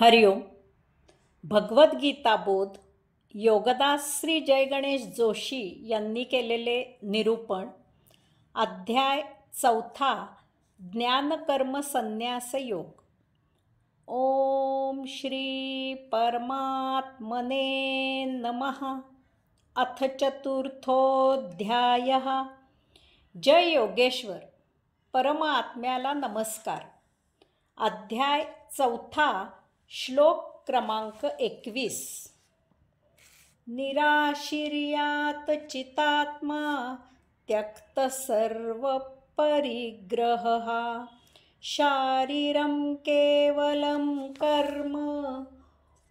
हरिओम. भगवद्गीता बोध योगदास श्री जय गणेश जोशी यांनी केलेले निरूपण. अध्याय 4. ज्ञानकर्म संन्यास योग. ओम श्री परमात्मने नमः. अथ चतुर्थोऽध्यायः. जय योगेश्वर. परमात्म्याला नमस्कार. अध्याय 4. श्लोक क्रमांक 21. निराशीर्यात चितात्मा त्यक्त सर्व परिग्रहः शारीरं केवलं कर्म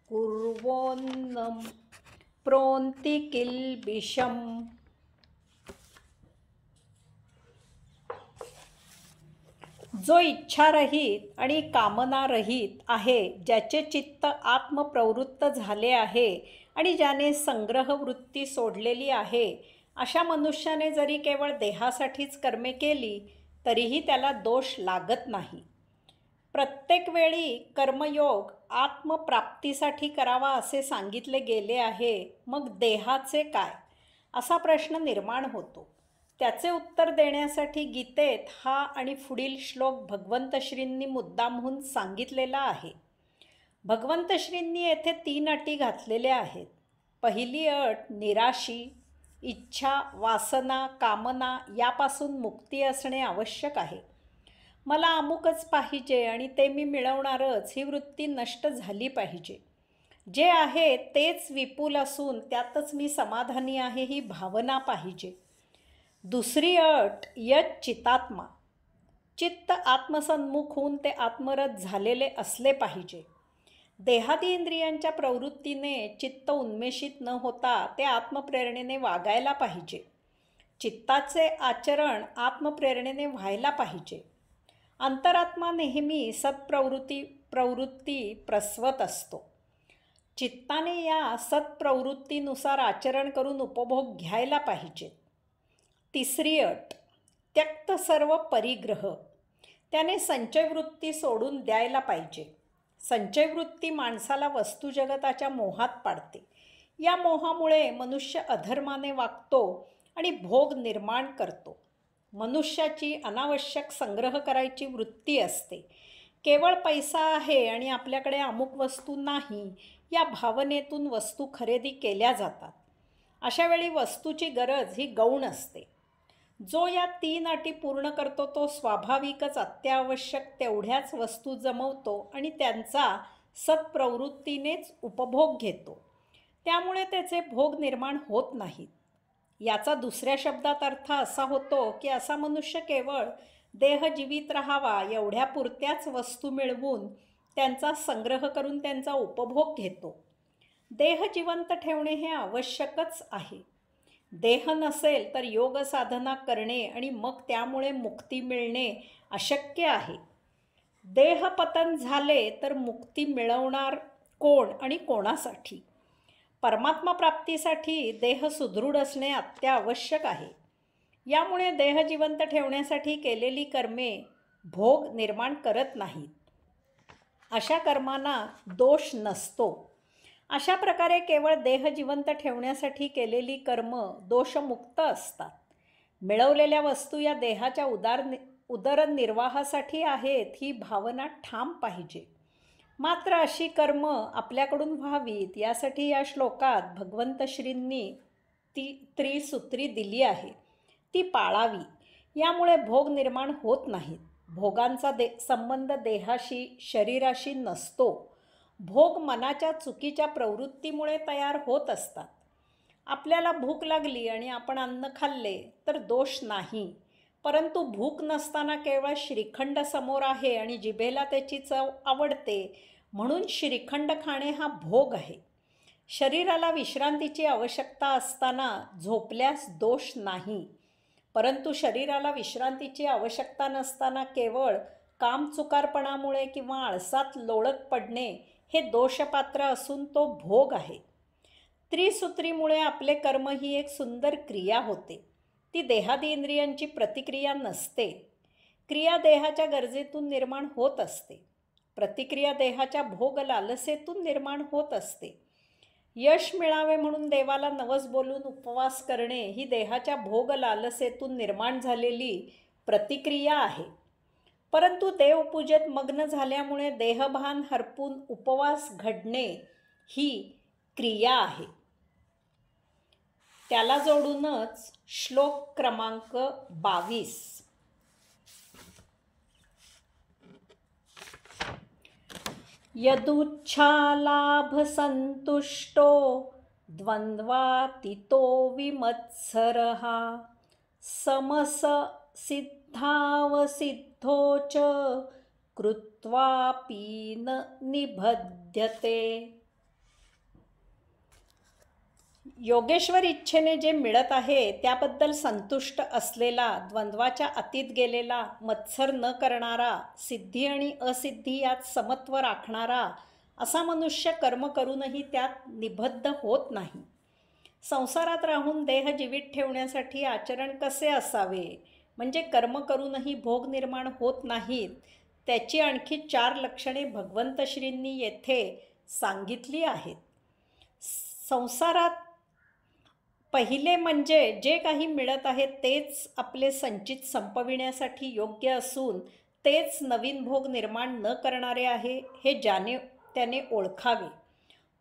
कुर्वोन्नं प्रोन्ति किल्बिषम्. जो इच्छारहित आणि कामनारहित आहे, ज्याचे चित्त आत्मप्रवृत्त झाले आहे आणि ज्याने संग्रह वृत्ती सोडलेली आहे, अशा मनुष्याने जरी केवळ देहासाठीच कर्मे केली तरीही त्याला दोष लागत नाही. प्रत्येक वेळी कर्मयोग आत्मप्राप्तीसाठी करावा असे सांगितले गेले आहे, मग देहाचे काय असा प्रश्न निर्माण होतो. त्याचे उत्तर देण्यासाठी गीतेत हा आणि पुढील श्लोक भगवंत श्रींनी मुद्दामहून सांगितलेला आहे. भगवंत श्रींनी येथे 3 अटी घातलेल्या आहेत. पहिली अट निराशी, इच्छा, वासना, कामना यापासून मुक्ती असणे आवश्यक आहे. मला अमुकच पाहिजे आणि ते मी मिळवणारच ही वृत्ती नष्ट झाली पाहिजे. जे आहे तेच विपुल असून त्यातच मी समाधानी आहे ही भावना पाहिजे. दुसरी अट चितात्मा. चित्त आत्मसन्मुख होऊन ते आत्मरत झालेले असले पाहिजे. देहादी इंद्रियांच्या प्रवृत्तीने चित्त उन्मेषित न होता ते आत्मप्रेरणेने वागायला पाहिजे. चित्ताचे आचरण आत्मप्रेरणेने व्हायला पाहिजे. अंतरात्मा नेहमी प्रवृत्ती प्रस्वत असतो. चित्ताने या सत्प्रवृत्तीनुसार आचरण करून उपभोग घ्यायला पाहिजे. तिसरी अट त्यक्त सर्व परिग्रह. त्याने संचयवृत्ती सोडून द्यायला पाहिजे. संचयवृत्ती माणसाला वस्तुजगताच्या मोहात पाडते. या मोहामुळे मनुष्य अधर्माने वागतो आणि भोग निर्माण करतो. मनुष्याची अनावश्यक संग्रह करायची वृत्ती असते. केवळ पैसा आहे आणि आपल्याकडे अमुक वस्तू नाही या भावनेतून वस्तू खरेदी केल्या जातात. अशा वेळी वस्तूची गरज ही गौण असते. जो या 3 अटी पूर्ण करतो तो स्वाभाविकच अत्यावश्यक तेवढ्याच वस्तू जमवतो आणि त्यांचा सत्प्रवृत्तीनेच उपभोग घेतो. त्यामुळे त्याचे भोग निर्माण होत नाहीत. याचा दुसऱ्या शब्दात अर्थ असा होतो की असा मनुष्य केवळ देह जीवित राहावा एवढ्या पुरत्याच वस्तू मिळवून त्यांचा संग्रह करून त्यांचा उपभोग घेतो. देह जिवंत ठेवणे हे आवश्यकच आहे. देह नसेल तर योग साधना करणे आणि मग त्यामुळे मुक्ती मिळणे अशक्य आहे. देहपतन झाले तर मुक्ती मिळवणार कोण आणि कोणासाठी? परमात्मा प्राप्तीसाठी देह सुदृढ असणे अत्यावश्यक आहे. यामुळे देह जिवंत ठेवण्यासाठी केलेली कर्मे भोग निर्माण करत नाहीत. अशा कर्मांना दोष नसतो. अशा प्रकारे केवळ देह जिवंत ठेवण्यासाठी केलेली कर्म दोषमुक्त असतात. मिळवलेल्या वस्तू या देहाच्या उदरनिर्वाहासाठी आहेत ही भावना ठाम पाहिजे. मात्र अशी कर्म आपल्याकडून व्हावीत यासाठी या श्लोकात भगवंत श्रींनी ती त्रिसूत्री दिली आहे, ती पाळावी. यामुळे भोग निर्माण होत नाहीत. भोगांचा संबंध देहाशी शरीराशी नसतो. भोग मनाच्या चुकीच्या प्रवृत्तीमुळे तयार होत असतात. आपल्याला भूक लागली आणि आपण अन्न खाल्ले तर दोष नाही, परंतु भूक नसताना केवळ श्रीखंड समोर आहे आणि जिभेला त्याची चव आवडते म्हणून श्रीखंड खाणे हा भोग आहे. शरीराला विश्रांतीची आवश्यकता असताना झोपल्यास दोष नाही, परंतु शरीराला विश्रांतीची आवश्यकता नसताना केवळ कामचुकारपणामुळे किंवा आळसात लोळत पडणे हे दोषपात्र असून तो भोग आहे. त्रिसूत्रीमुळे आपले कर्म ही एक सुंदर क्रिया होते. ती देहादी इंद्रियांची प्रतिक्रिया नसते. क्रिया देहाच्या गरजेतून निर्माण होत असते. प्रतिक्रिया देहाच्या भोग लालसेतून निर्माण होत असते. यश मिळावे म्हणून देवाला नवस बोलून उपवास करणे ही देहाच्या भोग लालसेतून निर्माण झालेली प्रतिक्रिया आहे. परंतु देवपूजेत मग्न झाल्यामुळे देहभान हरपून उपवास घडणे ही क्रिया आहे. त्याला जोडूनच श्लोक क्रमांक 22. यदुच्छालाभसन्तुष्टो द्वन्द्वातीतो विमत्सरः समससिद्धावसिद्धो च कृत्वापि न निबध्यते. योगेश्वर इच्छेने जे मिळत आहे त्याबद्दल संतुष्ट असलेला, द्वंद्वाच्या अतीत गेलेला, मत्सर न करणारा, सिद्धी आणि असिद्धी यात समत्व राखणारा असा मनुष्य कर्म करूनही त्यात निबद्ध होत नाही. संसारात राहून देह जीवित ठेवण्यासाठी आचरण कसे असावे, म्हणजे कर्म करूनही भोग निर्माण होत नाहीत, त्याची आणखी 4 लक्षणे भगवंत श्रींनी येथे सांगितली आहेत. संसारात पहिले म्हणजे जे काही मिळत आहे तेच आपले संचित संपविण्यासाठी योग्य असून तेच नवीन भोग निर्माण न करणारे आहे हे ज्याने त्याने ओळखावे.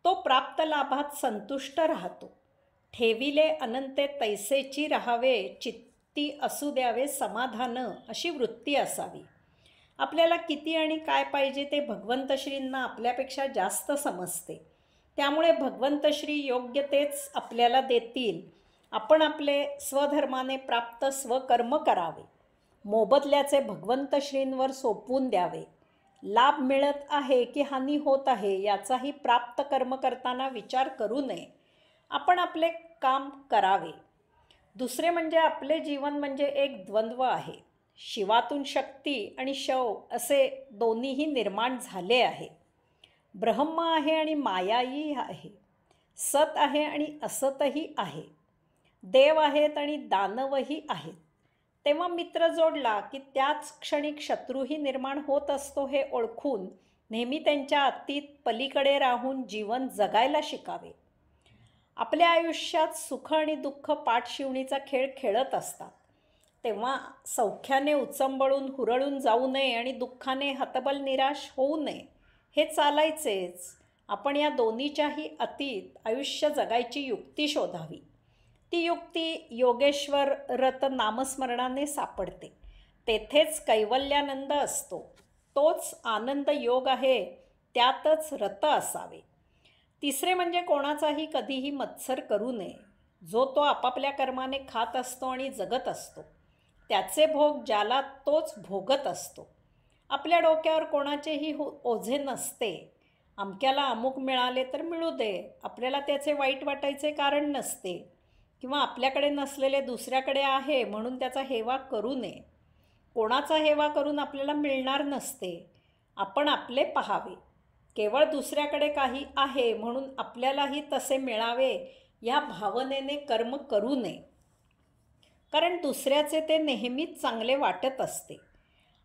तो प्राप्त लाभात संतुष्ट राहतो. ठेविले अनंते तैसेची राहावे, चित्ती असू द्यावे समाधान, अशी वृत्ती असावी. आपल्याला किती आणि काय पाहिजे ते भगवंत श्रींना आपल्यापेक्षा जास्त समजते. त्यामुळे भगवंत श्री योग्य तेच आपल्याला देतील. आपण आपले स्वधर्माने प्राप्त स्वकर्म करावे. मोबदल्याचे भगवंत श्रींवर सोपवून द्यावे. लाभ मिळत आहे की हानी होत आहे याचाही प्राप्त कर्म करताना विचार करू नये. आपण आपले काम करावे. दुसरे म्हणजे आपले जीवन म्हणजे एक द्वंद्व आहे. शिवातून शक्ती आणि शव असे दोन्हीही निर्माण झाले आहे. ब्रह्म आहे आणि मायाही आहे. सत आहे आणि असतही आहे. देव आहेत आणि दानवही आहेत. तेव्हा मित्र जोडला की त्याच क्षणी शत्रूही निर्माण होत असतो हे ओळखून नेहमी त्यांच्या अतीत पलीकडे राहून जीवन जगायला शिकावे. आपल्या आयुष्यात सुख आणि दुःख पाठशिवणीचा खेळ खेळत असतात. तेव्हा सौख्याने उचंबळून हुरळून जाऊ नये आणि दुःखाने हतबल निराश होऊ नये. हे चालायचेच. आपण या दोन्हीच्याही अतीत आयुष्य जगायची युक्ती शोधावी. ती युक्ती योगेश्वर रत नामस्मरणाने सापडते. तेथेच कैवल्यानंद असतो. तोच आनंद योग आहे. त्यातच रत असावे. तिसरे म्हणजे कोणाचाही कधीही मत्सर करू नये. जो तो आपापल्या कर्माने खात असतो आणि जगत असतो. त्याचे भोग ज्याला तोच भोगत असतो. आपल्या डोक्यावर कोणाचेही ओझे नसते. अमक्याला अमुक मिळाले तर मिळू दे, आपल्याला त्याचे वाईट वाटायचे कारण नसते. किंवा आपल्याकडे नसलेले दुसऱ्याकडे आहे म्हणून त्याचा हेवा करू नये. कोणाचा हेवा करून आपल्याला मिळणार नसते. आपण आपले पाहावे. केवळ दुसऱ्याकडे काही आहे म्हणून आपल्यालाही तसे मिळावे या भावनेने कर्म करू नये. कारण दुसऱ्याचे ते नेहमीच चांगले वाटत असते.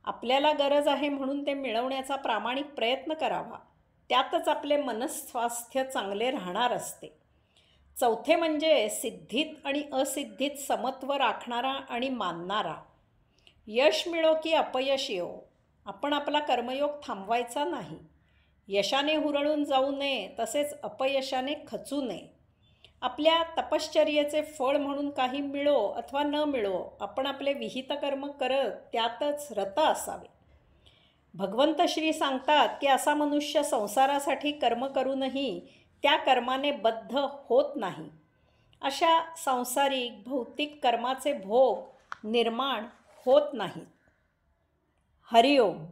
आपल्याला गरज आहे म्हणून ते मिळवण्याचा प्रामाणिक प्रयत्न करावा. त्यातच आपले मनस्वास्थ्य चांगले राहणार असते. चौथे म्हणजे सिद्धीत आणि असिद्धीत समत्व राखणारा आणि मानणारा. यश मिळो की अपयश येवो, आपण आपला कर्मयोग थांबवायचा नाही. यशाने हुरळून जाऊ नये, तसेच अपयशाने खचू नये. आपल्या तपश्चर्येचे फळ म्हणून काही मिळो अथवा न मिळो, आपण आपले विहित कर्म करत त्यातच रत असावे. भगवंत श्री सांगतात की असा मनुष्य संसारासाठी कर्म करूनही त्या कर्माने बद्ध होत नाही. अशा सांसारिक भौतिक कर्माचे भोग निर्माण होत नाहीत. हरिओम.